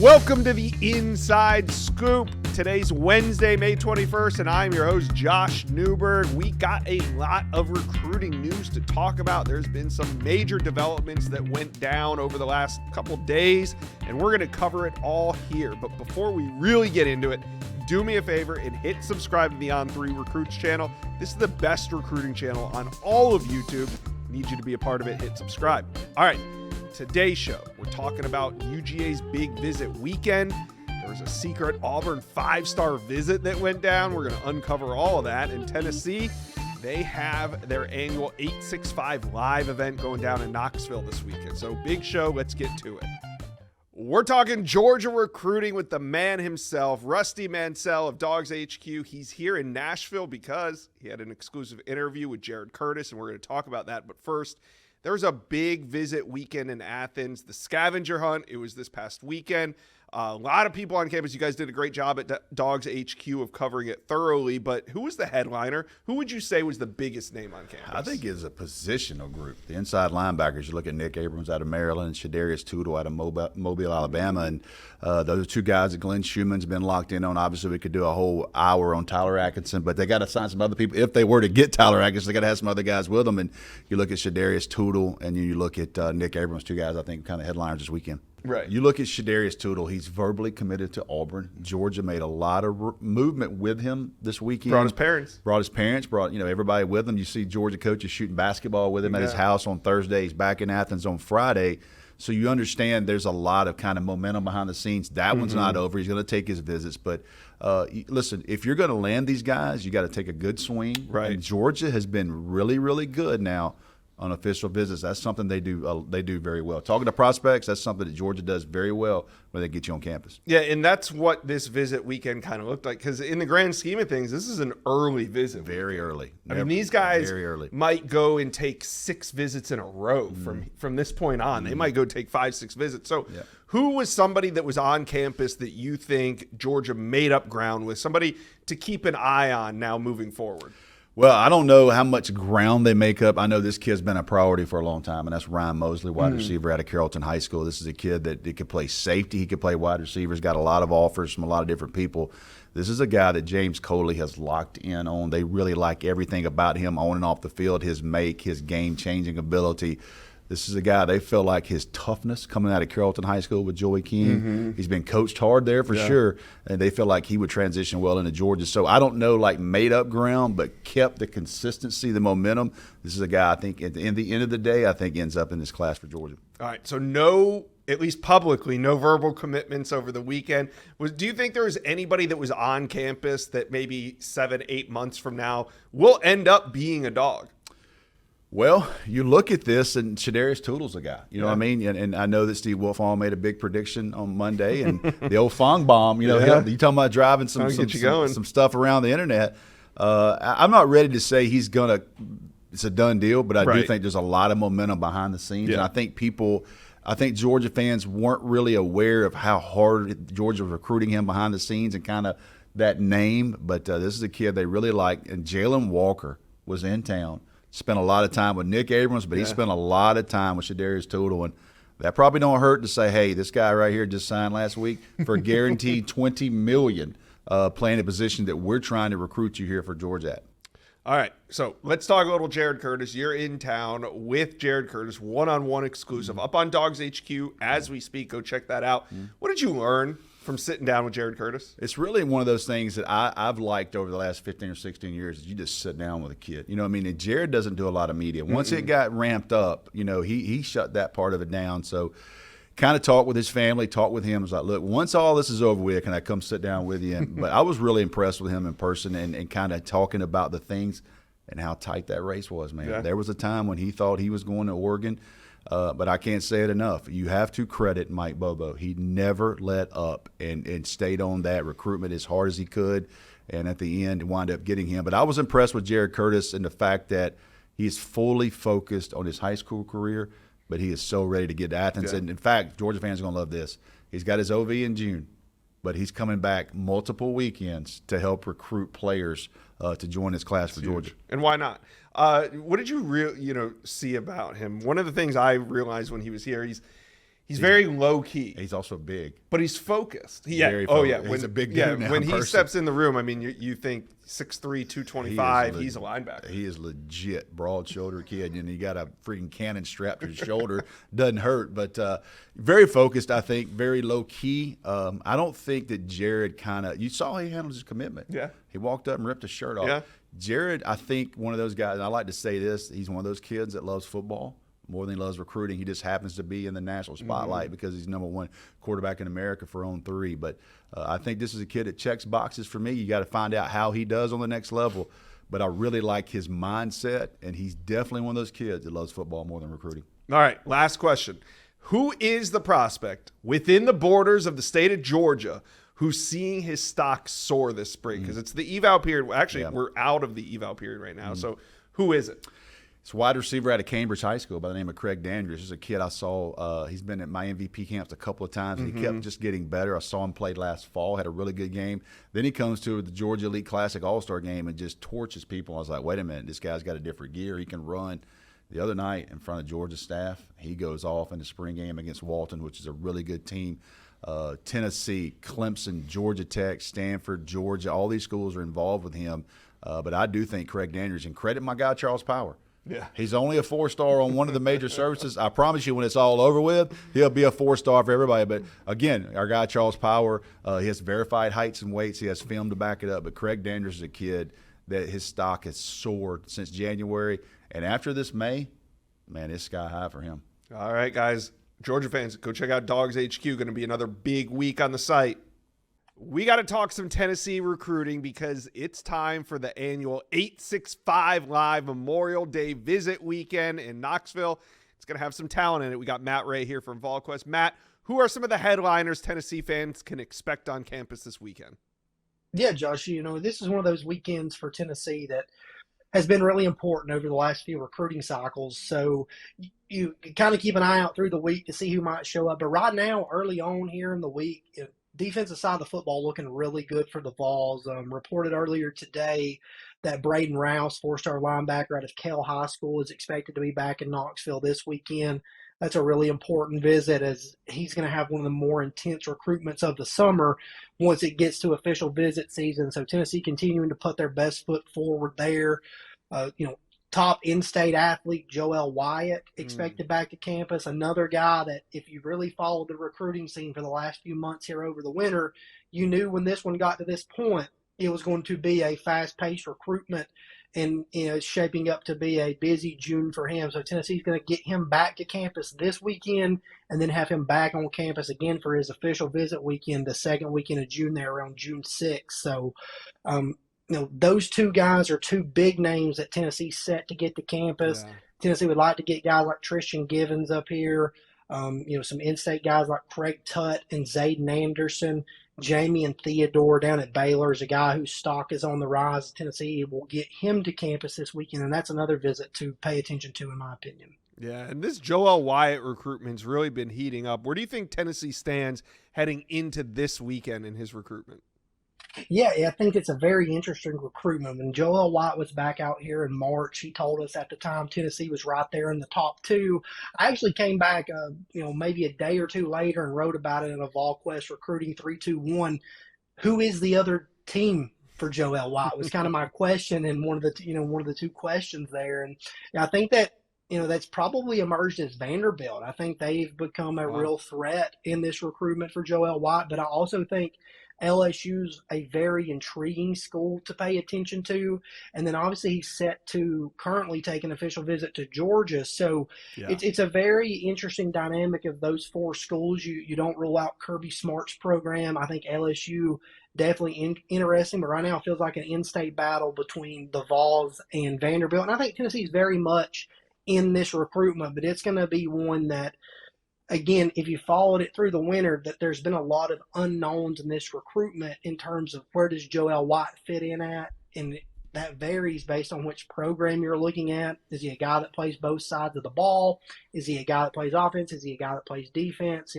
Welcome to the Inside Scoop. Today's Wednesday, May 21st, and I'm your host, Josh Newberg. We got a lot of recruiting news to talk about. There's been some major developments that went down over the last couple days, and we're going to cover it all here. But before we really get into it, do me a favor and hit subscribe to the On3 Recruits channel. This is the best recruiting channel on all of YouTube. I need you to be a part of it. Hit subscribe. All right. Today's show, we're talking about UGA's big visit weekend. There was a secret Auburn 5-star visit that went down. We're going to uncover all of that. In Tennessee, they have their annual 865 Live event going down in Knoxville this weekend. So big show. Let's get to it. We're talking Georgia recruiting with the man himself, Rusty Mansell of Dogs HQ. He's here in Nashville because he had an exclusive interview with Jared Curtis, and we're going to talk about that. But first, there was a big visit weekend in Athens, the scavenger hunt. It was this past weekend. A lot of people on campus. You guys did a great job at Dogs HQ of covering it thoroughly, but who was the headliner? Who would you say was the biggest name on campus? I think it's a positional group. The inside linebackers, you look at Nick Abrams out of Maryland and Shadarius Tootle out of Mobile, Alabama, and those are two guys that Glenn Schumann's been locked in on. Obviously, we could do a whole hour on Tyler Atkinson, but they got to sign some other people. If they were to get Tyler Atkinson, they got to have some other guys with them, and you look at Shadarius Tootle and you look at Nick Abrams, two guys I think kind of headliners this weekend. Right. You look at Shadarius Tootle, he's verbally committed to Auburn. Georgia made a lot of movement with him this weekend. Brought his parents. Brought everybody with him. You see Georgia coaches shooting basketball with him at his house on Thursday. He's back in Athens on Friday. So you understand there's a lot of kind of momentum behind the scenes. That one's not over. He's going to take his visits. But listen, if you're going to land these guys, you got to take a good swing. Right. And Georgia has been really, really good now on official visits. That's something they do very well. Talking to prospects, that's something that Georgia does very well when they get you on campus. Yeah, and that's what this visit weekend kind of looked like, because in the grand scheme of things, this is an early visit. Very early. I mean, these guys very early. might go and take 6 visits in a row from this point on. They might go take 5-6 visits. So who was somebody that was on campus that you think Georgia made up ground with, somebody to keep an eye on now moving forward? Well, I don't know how much ground they make up. I know this kid's been a priority for a long time, and that's Ryan Mosley, wide receiver out of Carrollton High School. This is a kid that could play safety. He could play wide receiver. He's got a lot of offers from a lot of different people. This is a guy that James Coley has locked in on. They really like everything about him on and off the field, his make, his game-changing ability. This is a guy, they feel like his toughness coming out of Carrollton High School with Joey King. He's been coached hard there for sure, and they feel like he would transition well into Georgia. So I don't know, like made up ground, but kept the consistency, the momentum. This is a guy I think at the end of the day, I think ends up in this class for Georgia. All right, so no, at least publicly, no verbal commitments over the weekend. Do you think there was anybody that was on campus that maybe 7-8 months from now will end up being a Dog? Well, you look at this, and Shadarius Tootle's a guy. You know what I mean? And I know that Steve Wilfong made a big prediction on Monday, and the old Fong bomb. You know, you talking about driving some stuff around the internet. I'm not ready to say he's gonna. It's a done deal, but I do think there's a lot of momentum behind the scenes, and I think Georgia fans weren't really aware of how hard Georgia was recruiting him behind the scenes and kind of that name. But this is a kid they really like, and Jalen Walker was in town. Spent a lot of time with Nick Abrams, but he spent a lot of time with Shadarius Tootle, and that probably don't hurt to say, hey, this guy right here just signed last week for a guaranteed $20 million playing a position that we're trying to recruit you here for Georgia at. All right, so let's talk a little Jared Curtis. You're in town with Jared Curtis, one-on-one exclusive, up on Dogs HQ as we speak. Go check that out. What did you learn from sitting down with Jared Curtis? It's really one of those things that I've liked over the last 15 or 16 years is you just sit down with a kid. You know what I mean? And Jared doesn't do a lot of media. Once it got ramped up, you know, he shut that part of it down. So kind of talked with his family, talked with him. I was like, look, once all this is over with, can I come sit down with you? But I was really impressed with him in person and kind of talking about the things and how tight that race was, man. Yeah. There was a time when he thought he was going to Oregon. But I can't say it enough. You have to credit Mike Bobo. He never let up and stayed on that recruitment as hard as he could, and at the end wound up getting him. But I was impressed with Jared Curtis and the fact that he's fully focused on his high school career, but he is so ready to get to Athens. Yeah. And, in fact, Georgia fans are going to love this. He's got his OV in June, but he's coming back multiple weekends to help recruit players to join his class for Georgia. And why not? What did you see about him? One of the things I realized when he was here, He's very low key. He's also big. But he's focused. Very focused. He's a big dude now, when he person. steps in the room, I mean, you think 6'3", 225, he's a linebacker. He is legit broad-shouldered kid, and he got a freaking cannon strapped to his shoulder. Doesn't hurt, but very focused, I think, very low-key. I don't think that Jared you saw he handled his commitment. Yeah. He walked up and ripped his shirt off. Yeah. Jared, I think, one of those guys, and I like to say this, he's one of those kids that loves football more than he loves recruiting. He just happens to be in the national spotlight because he's #1 quarterback in America for On3. But I think this is a kid that checks boxes for me. You got to find out how he does on the next level. But I really like his mindset, and he's definitely one of those kids that loves football more than recruiting. All right, last question. Who is the prospect within the borders of the state of Georgia who's seeing his stock soar this spring? Because it's the eval period. Actually, we're out of the eval period right now. So who is it? It's a wide receiver out of Cambridge High School by the name of Craig Dandridge. This is a kid I saw. He's been at my MVP camps a couple of times, and he kept just getting better. I saw him play last fall, had a really good game. Then he comes to the Georgia Elite Classic All-Star game and just torches people. I was like, wait a minute, this guy's got a different gear. He can run. The other night in front of Georgia staff, he goes off in the spring game against Walton, which is a really good team. Tennessee, Clemson, Georgia Tech, Stanford, Georgia, all these schools are involved with him. But I do think Craig Dandridge, and credit my guy Charles Power. Yeah. He's only a 4-star on one of the major services. I promise you when it's all over with, he'll be a 4-star for everybody. But, again, our guy Charles Power, he has verified heights and weights. He has film to back it up. But Craig Dandridge is a kid that his stock has soared since January. And after this May, man, it's sky high for him. All right, guys. Georgia fans, go check out Dogs HQ. Going to be another big week on the site. We got to talk some Tennessee recruiting because it's time for the annual 865 Live Memorial Day Visit Weekend in Knoxville. It's going to have some talent in it. We got Matt Ray here from VolQuest. Matt, who are some of the headliners Tennessee fans can expect on campus this weekend? Yeah, Josh, this is one of those weekends for Tennessee that has been really important over the last few recruiting cycles. So you kind of keep an eye out through the week to see who might show up. But right now, early on here in the week, defensive side of the football looking really good for the Vols. Reported earlier today that Braden Rouse, 4-star linebacker out of Kell High School, is expected to be back in Knoxville this weekend. That's a really important visit as he's going to have one of the more intense recruitments of the summer once it gets to official visit season. So Tennessee continuing to put their best foot forward there. Top in-state athlete Joel Wyatt expected back to campus. Another guy that if you really followed the recruiting scene for the last few months here over the winter, you knew when this one got to this point, it was going to be a fast-paced recruitment and it's shaping up to be a busy June for him. So Tennessee's going to get him back to campus this weekend and then have him back on campus again for his official visit weekend, the second weekend of June there around June 6th. So, those two guys are two big names that Tennessee's set to get to campus. Yeah. Tennessee would like to get guys like Tristan Givens up here, some in-state guys like Craig Tutt and Zayden Anderson. Jamie and Theodore down at Baylor is a guy whose stock is on the rise. Tennessee will get him to campus this weekend, and that's another visit to pay attention to, in my opinion. Yeah, and this Joel Wyatt recruitment's really been heating up. Where do you think Tennessee stands heading into this weekend in his recruitment? Yeah, I think it's a very interesting recruitment. When Joel White was back out here in March, he told us at the time Tennessee was right there in the top 2. I actually came back, maybe a day or two later and wrote about it in a VolQuest Recruiting 321. Who is the other team for Joel White was kind of my question, and one of the two questions there. And I think that that's probably emerged as Vanderbilt. I think they've become a real threat in this recruitment for Joel White, but I also think LSU's a very intriguing school to pay attention to. And then obviously he's set to currently take an official visit to Georgia. So it's a very interesting dynamic of those 4 schools. You don't rule out Kirby Smart's program. I think LSU definitely interesting, but right now it feels like an in-state battle between the Vols and Vanderbilt. And I think Tennessee's very much in this recruitment, but it's going to be one that, again, if you followed it through the winter, that there's been a lot of unknowns in this recruitment in terms of where does Joel White fit in at, and that varies based on which program you're looking at. Is he a guy that plays both sides of the ball? Is he a guy that plays offense? Is he a guy that plays defense?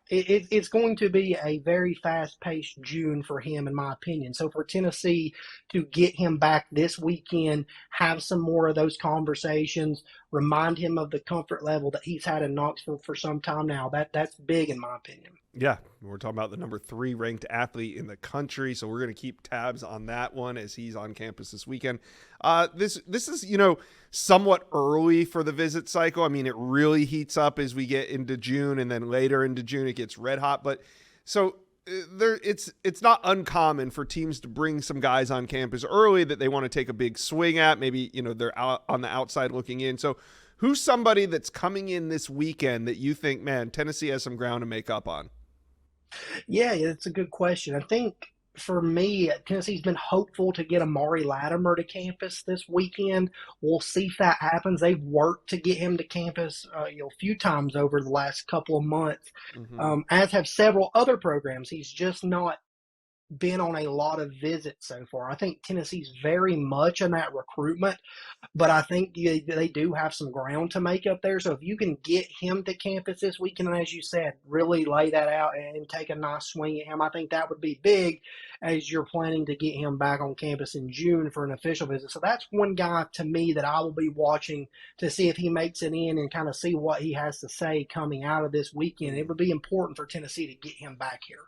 It's going to be a very fast-paced June for him, in my opinion. So for Tennessee to get him back this weekend, have some more of those conversations, remind him of the comfort level that he's had in Knoxville for some time now, that's big in my opinion. Yeah, we're talking about the number 3 ranked athlete in the country, so we're going to keep tabs on that one as he's on campus this weekend. This is, somewhat early for the visit cycle. I mean, it really heats up as we get into June, and then later into June it gets red hot. But so it's not uncommon for teams to bring some guys on campus early that they want to take a big swing at. Maybe they're out on the outside looking in. So who's somebody that's coming in this weekend that you think, man, Tennessee has some ground to make up on? Yeah, it's a good question. I think for me, Tennessee's been hopeful to get Amari Latimer to campus this weekend. We'll see if that happens. They've worked to get him to campus, a few times over the last couple of months, as have several other programs. He's just not been on a lot of visits so far. I think Tennessee's very much in that recruitment, but I think they do have some ground to make up there. So if you can get him to campus this weekend, and as you said, really lay that out and take a nice swing at him, I think that would be big as you're planning to get him back on campus in June for an official visit. So that's one guy to me that I will be watching to see if he makes it in and kind of see what he has to say coming out of this weekend. It would be important for Tennessee to get him back here.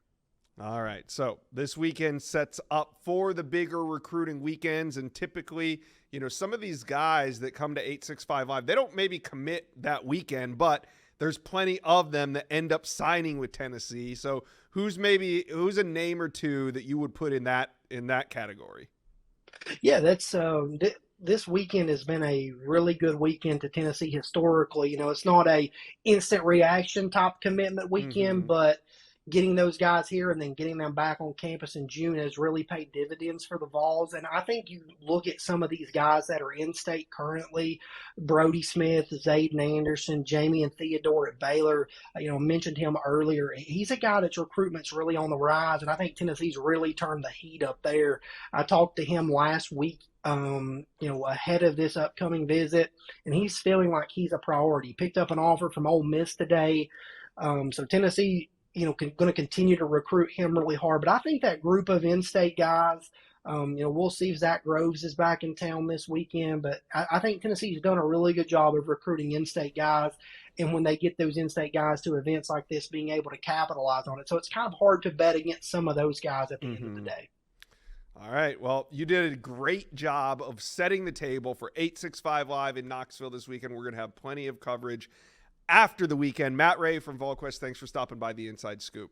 All right, so this weekend sets up for the bigger recruiting weekends, and typically, some of these guys that come to 865 Live, they don't maybe commit that weekend, but there's plenty of them that end up signing with Tennessee. So who's a name or two that you would put in that category? Yeah, that's this weekend has been a really good weekend to Tennessee historically. It's not a instant reaction type commitment weekend, but getting those guys here and then getting them back on campus in June has really paid dividends for the Vols. And I think you look at some of these guys that are in state currently, Brody Smith, Zayden Anderson, Jamie and Theodore at Baylor, mentioned him earlier. He's a guy that's recruitment's really on the rise, and I think Tennessee's really turned the heat up there. I talked to him last week, ahead of this upcoming visit, and he's feeling like he's a priority. Picked up an offer from Ole Miss today. So Tennessee, going to continue to recruit him really hard. But I think that group of in-state guys, we'll see if Zach Groves is back in town this weekend. But I think Tennessee's done a really good job of recruiting in-state guys. And when they get those in-state guys to events like this, being able to capitalize on it. So it's kind of hard to bet against some of those guys at the end of the day. All right. Well, you did a great job of setting the table for 865 Live in Knoxville this weekend. We're going to have plenty of coverage after the weekend. Matt Ray from VolQuest, thanks for stopping by the Inside Scoop.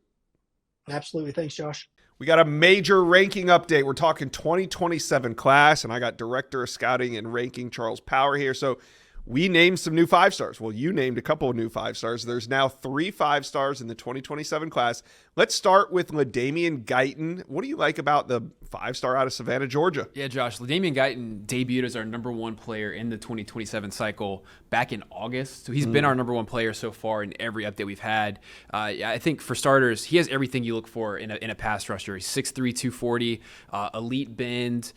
Absolutely. Thanks, Josh. We got a major ranking update. We're talking 2027 class, and I got Director of Scouting and Ranking Charles Power here. So we named some new 5-stars. Well, you named a couple of new 5-stars. There's now 3 5-stars in the 2027 class. Let's start with LaDamian Guyton. What do you like about the 5-star out of Savannah, Georgia? Yeah, Josh, LaDamian Guyton debuted as our number 1 player in the 2027 cycle back in August. So he's been our number 1 player so far in every update we've had. I think for starters, he has everything you look for in a pass rusher. He's 6'3", 240, elite bend,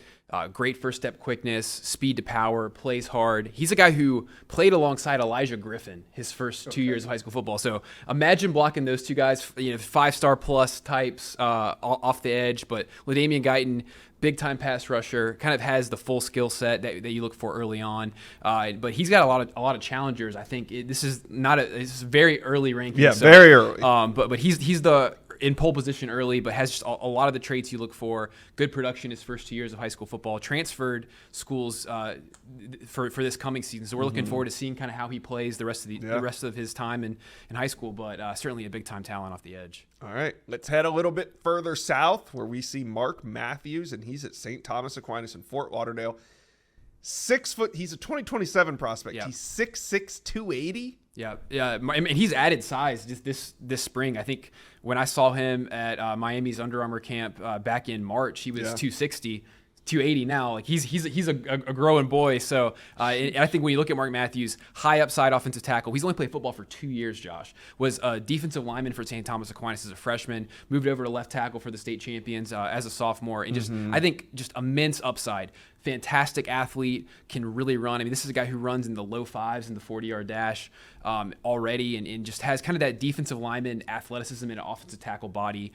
great first step quickness, speed to power, plays hard. He's a guy who played alongside Elijah Griffin his first 2 years of high school football. So imagine blocking those two guys, 5-star plus types off the edge. But LaDamian Guyton, big time pass rusher, kind of has the full skill set that you look for early on. But he's got a lot of challengers. I think this is very early ranking. Yeah, so, very early. But he's the in pole position early, but has just a lot of the traits you look for. Good production his first 2 years of high school football. Transferred schools for this coming season, so we're looking forward to seeing kind of how he plays the rest of his time in high school. But certainly a big time talent off the edge. All right, let's head a little bit further south where we see Mark Matthews, and he's at St. Thomas Aquinas in Fort Lauderdale. 6 foot. He's a 2027 prospect. Yep. He's 6'6", 280. Yeah. And he's added size this spring. I think when I saw him at Miami's Under Armour camp back in March, he was 260. 280 now. Like he's a growing boy. So and I think when you look at Mark Matthews, high upside offensive tackle. He's only played football for 2 years. Josh was a defensive lineman for St. Thomas Aquinas as a freshman. Moved over to left tackle for the state champions as a sophomore, and just I think just immense upside. Fantastic athlete, can really run. I mean, this is a guy who runs in the low fives in the 40-yard dash already, and just has kind of that defensive lineman athleticism and offensive tackle body.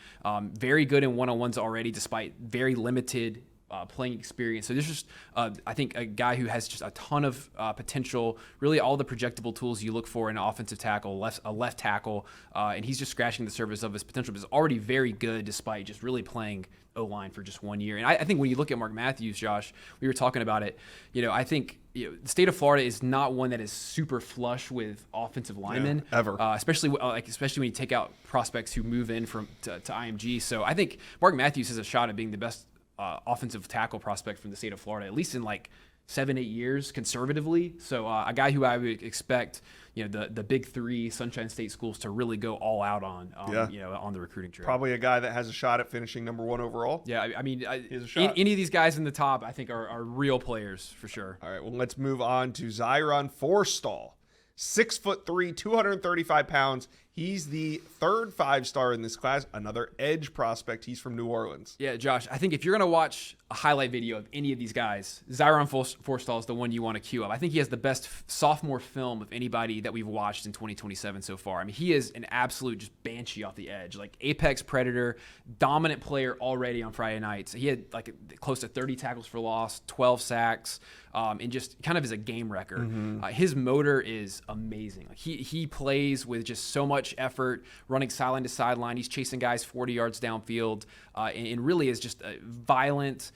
Very good in one-on-ones already, despite very limited playing experience. So this is just, I think, a guy who has just a ton of potential, really all the projectable tools you look for in an offensive tackle, a left tackle, and he's just scratching the surface of his potential, but is already very good despite just really playing O-line for just 1 year. And I think when you look at Mark Matthews, Josh, we were talking about it, I think the state of Florida is not one that is super flush with offensive linemen ever, especially when you take out prospects who move in to IMG. So I think Mark Matthews has a shot at being the best offensive tackle prospect from the state of Florida, at least in like 7-8 years conservatively. So a guy who I would expect, the big three Sunshine State schools to really go all out on, on the recruiting trail. Probably a guy that has a shot at finishing number 1 overall. Yeah, I mean, any of these guys in the top, I think are real players for sure. All right, well, let's move on to Zyron Forstall. 6'3", 235 pounds. He's the third 5-star in this class. Another edge prospect. He's from New Orleans. Yeah, Josh, I think if you're going to watch a highlight video of any of these guys, Zyron Forstall is the one you want to queue up. I think he has the best sophomore film of anybody that we've watched in 2027 so far. I mean, he is an absolute just banshee off the edge, like apex predator, dominant player already on Friday nights. He had like close to 30 tackles for loss, 12 sacks, and just kind of is a game wrecker. His motor is amazing. Like he plays with just so much effort, running sideline to sideline. He's chasing guys 40 yards downfield, and really is just violent,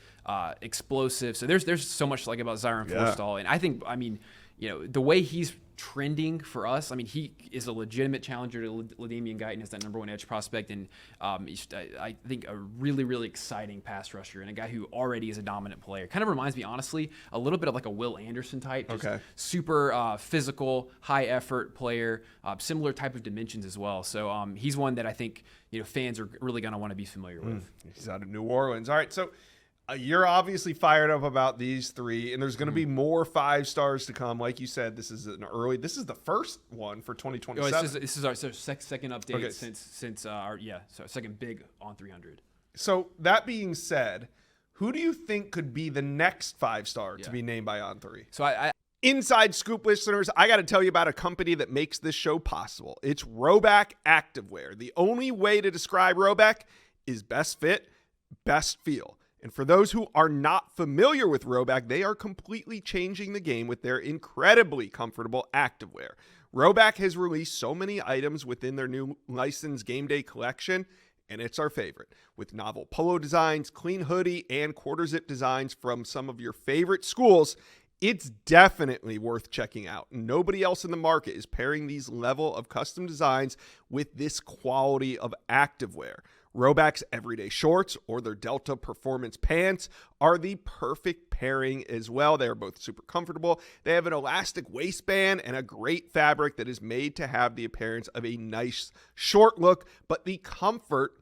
explosive. So there's so much to like about Zyron Forstall, and I think, the way he's trending for us, he is a legitimate challenger to LaDamian Guyton as that number 1 edge prospect, and I think a really, really exciting pass rusher and a guy who already is a dominant player. Kind of reminds me, honestly, a little bit of like a Will Anderson type, just super physical, high effort player, similar type of dimensions as well. So he's one that I think fans are really going to want to be familiar with. He's out of New Orleans. All right, so you're obviously fired up about these three, and there's going to be more 5-stars to come. Like you said, this is the first one for 2027. This is our second update since our second big on 300. So that being said, who do you think could be the next 5-star to be named by On3? So I Inside Scoop listeners, I got to tell you about a company that makes this show possible. It's Roback Activewear. The only way to describe Roback is best fit, best feel. And for those who are not familiar with Roback, they are completely changing the game with their incredibly comfortable activewear. Roback has released so many items within their new licensed game day collection, and it's our favorite. With novel polo designs, clean hoodie, and quarter zip designs from some of your favorite schools, it's definitely worth checking out. Nobody else in the market is pairing these level of custom designs with this quality of activewear. Roback's everyday shorts or their Delta Performance pants are the perfect pairing as well. They are both super comfortable. They have an elastic waistband and a great fabric that is made to have the appearance of a nice short look, but the comfort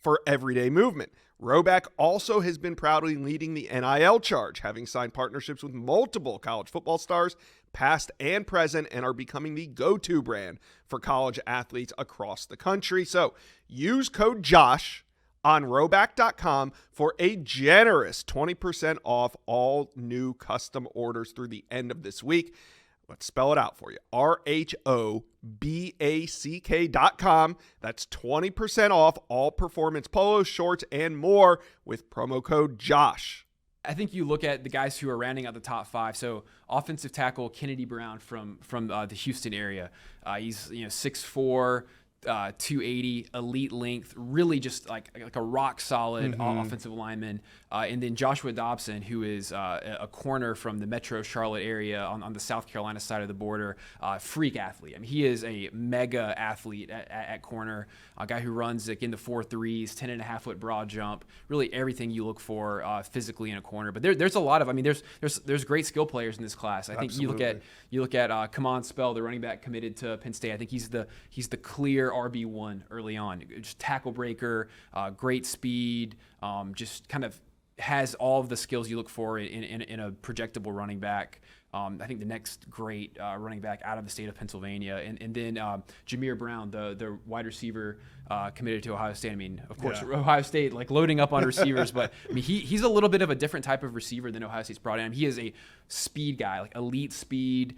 for everyday movement. Roback also has been proudly leading the NIL charge, having signed partnerships with multiple college football stars, past and present, and are becoming the go-to brand for college athletes across the country. So use code JOSH on roback.com for a generous 20% off all new custom orders through the end of this week. Let's spell it out for you. RHOBACK.com. That's 20% off all performance polos, shorts, and more with promo code JOSH. I think you look at the guys who are rounding out the top 5. So offensive tackle Kennedy Brown from the Houston area. He's 6'4", 280, elite length, really just like a rock solid offensive lineman. And then Joshua Dobson, who is a corner from the Metro Charlotte area on the South Carolina side of the border, freak athlete. I mean, he is a mega athlete at corner, a guy who runs like in the 4.3s, 10.5-foot broad jump, really everything you look for physically in a corner. But there's a lot of, there's great skill players in this class. I think Absolutely. you look at Kamon Spell, the running back committed to Penn State. I think he's the clear RB1 early on. Just tackle breaker, great speed, just kind of has all of the skills you look for in a projectable running back. I think the next great running back out of the state of Pennsylvania. And then Jameer Brown, the wide receiver committed to Ohio State. I mean, of course, Ohio State, like loading up on receivers, but I mean, he's a little bit of a different type of receiver than Ohio State's brought in. He is a speed guy, like elite speed,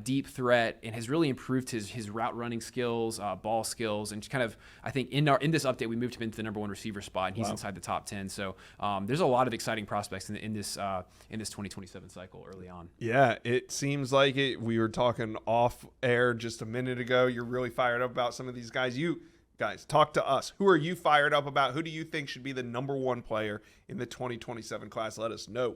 deep threat, and has really improved his route running skills, ball skills, and kind of, I think in this update, we moved him into the number 1 receiver spot, and he's inside the top 10. So there's a lot of exciting prospects in this 2027 cycle early on. Yeah, it seems like it. We were talking off air just a minute ago. You're really fired up about some of these guys. You guys, talk to us. Who are you fired up about? Who do you think should be the number 1 player in the 2027 class? Let us know.